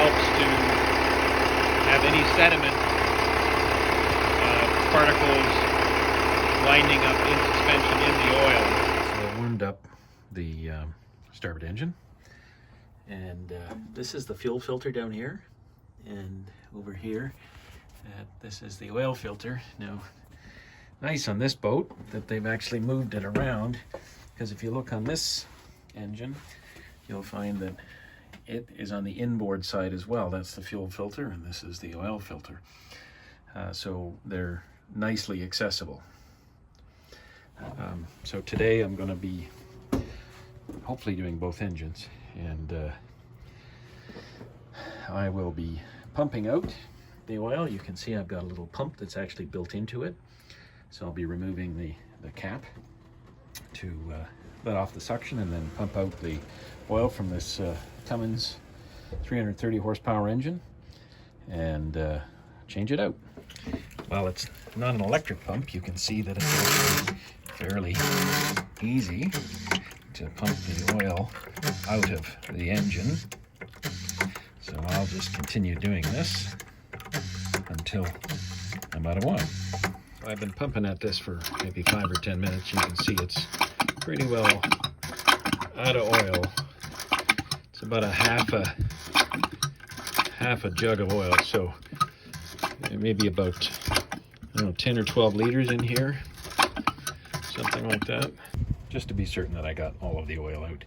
helps to have any sediment particles winding up in suspension in the oil. So I warmed up the starboard engine, and this is the fuel filter down here, and over here this is the oil filter. Now, nice on this boat that they've actually moved it around, because if you look on this engine, you'll find that it is on the inboard side as well. That's the fuel filter, and this is the oil filter. So they're nicely accessible. So today I'm going to be hopefully doing both engines, and I will be pumping out the oil. You can see I've got a little pump that's actually built into it. So I'll be removing the cap to let off the suction and then pump out the oil from this Cummins 330 horsepower engine and change it out. Well, it's not an electric pump. You can see that it's actually fairly easy to pump the oil out of the engine. So I'll just continue doing this until I'm out of oil. I've been pumping at this for maybe 5 or 10 minutes. You can see it's pretty well out of oil. It's about half a jug of oil, so maybe about, I don't know, 10 or 12 liters in here, something like that. Just to be certain that I got all of the oil out,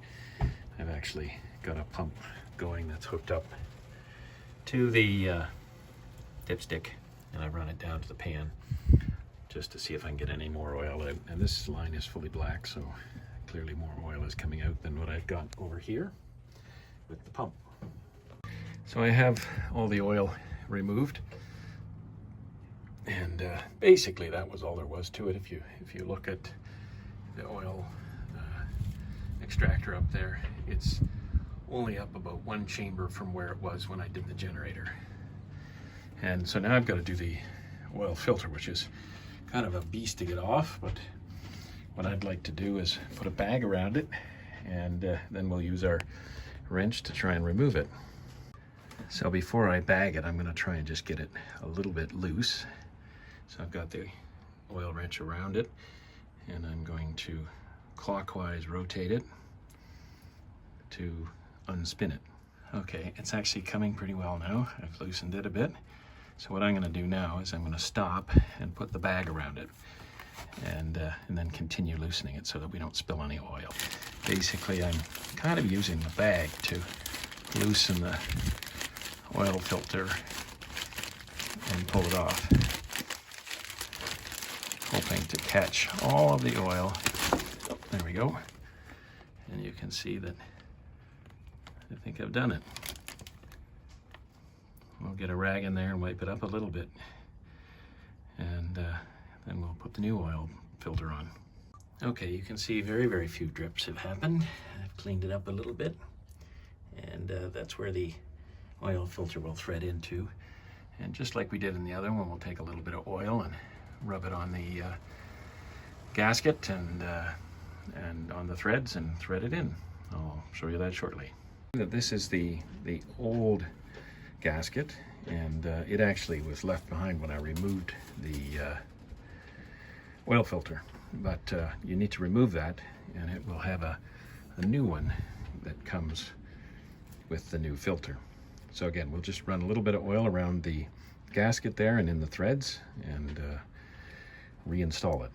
I've actually got a pump going that's hooked up to the dipstick, and I run it down to the pan just to see if I can get any more oil out. And this line is fully black, so clearly more oil is coming out than what I've got over here with the pump. So I have all the oil removed, and basically that was all there was to it. If you look at the oil extractor up there, it's only up about one chamber from where it was when I did the generator. And so now I've got to do the oil filter, which is kind of a beast to get off, but what I'd like to do is put a bag around it, and then we'll use our wrench to try and remove it. So before I bag it, I'm going to try and just get it a little bit loose. So I've got the oil wrench around it, and I'm going to clockwise rotate it to unspin it. Okay, it's actually coming pretty well now. I've loosened it a bit. So what I'm going to do now is I'm going to stop and put the bag around it, and then continue loosening it so that we don't spill any oil. Basically, I'm kind of using the bag to loosen the oil filter and pull it off, hoping to catch all of the oil. Oh, there we go. And you can see that I think I've done it. We'll get a rag in there and wipe it up a little bit, and then we'll put the new oil filter on. Okay, you can see very, very few drips have happened. I've cleaned it up a little bit, and that's where the oil filter will thread into. And just like we did in the other one, we'll take a little bit of oil and rub it on the gasket and on the threads and thread it in. I'll show you that shortly. This is the old gasket, and it actually was left behind when I removed the oil filter, but you need to remove that, and it will have a new one that comes with the new filter. So again, we'll just run a little bit of oil around the gasket there and in the threads, and reinstall it.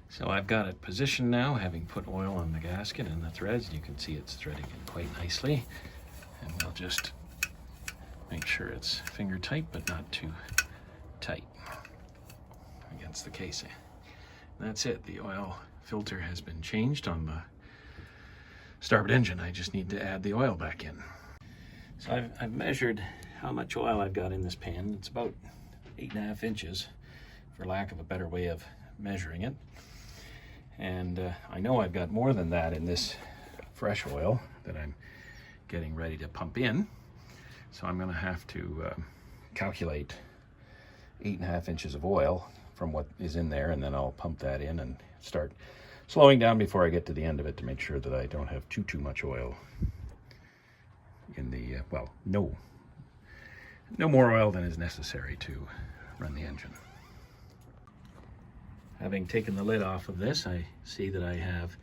So I've got it positioned now, having put oil on the gasket and the threads. You can see it's threading in quite nicely, and we'll just make sure it's finger tight but not too tight against the casing. That's it. The oil filter has been changed on the starboard engine. I just need to add the oil back in. So I've measured how much oil I've got in this pan. It's about 8.5 inches, for lack of a better way of measuring it. And I know I've got more than that in this fresh oil that I'm getting ready to pump in. So I'm going to have to calculate 8.5 inches of oil from what is in there, and then I'll pump that in and start slowing down before I get to the end of it to make sure that I don't have too much oil in the, well, no no more oil than is necessary to run the engine. Having taken the lid off of this, I see that I have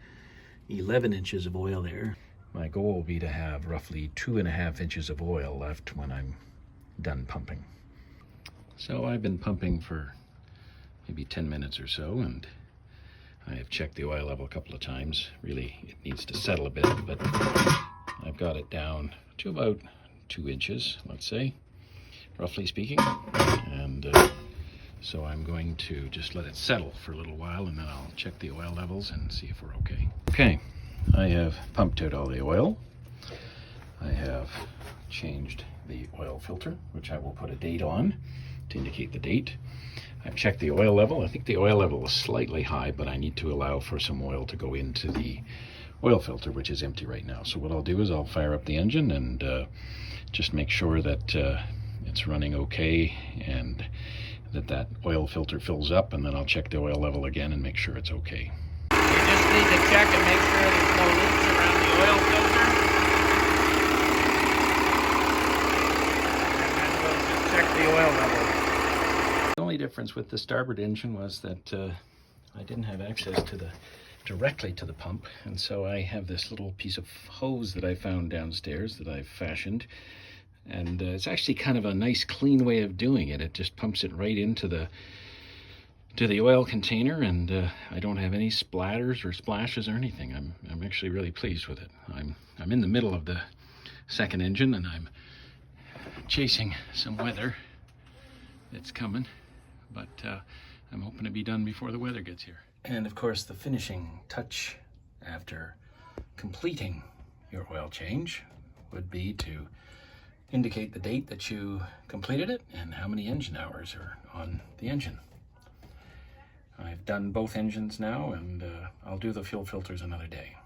11 inches of oil there. My goal will be to have roughly 2.5 inches of oil left when I'm done pumping. So I've been pumping for maybe 10 minutes or so, and I have checked the oil level a couple of times. Really, it needs to settle a bit, but I've got it down to about 2 inches, let's say, roughly speaking. And so I'm going to just let it settle for a little while, and then I'll check the oil levels and see if we're okay. Okay, I have pumped out all the oil. I have changed the oil filter, which I will put a date on to indicate the date. I've checked the oil level. I think the oil level is slightly high, but I need to allow for some oil to go into the oil filter, which is empty right now. So what I'll do is I'll fire up the engine and just make sure that it's running okay and that oil filter fills up, and then I'll check the oil level again and make sure it's okay. You just need to check and make sure there's no leaks around the oil filter. And then we'll just check the oil level. The only difference with the starboard engine was that I didn't have access to directly to the pump, and so I have this little piece of hose that I found downstairs that I've fashioned, and it's actually kind of a nice clean way of doing it. It just pumps it right into the oil container, and I don't have any splatters or splashes or anything. I'm actually really pleased with it. I'm in the middle of the second engine, and I'm chasing some weather that's coming, but I'm hoping to be done before the weather gets here. And of course, the finishing touch after completing your oil change would be to indicate the date that you completed it and how many engine hours are on the engine. I've done both engines now, and I'll do the fuel filters another day.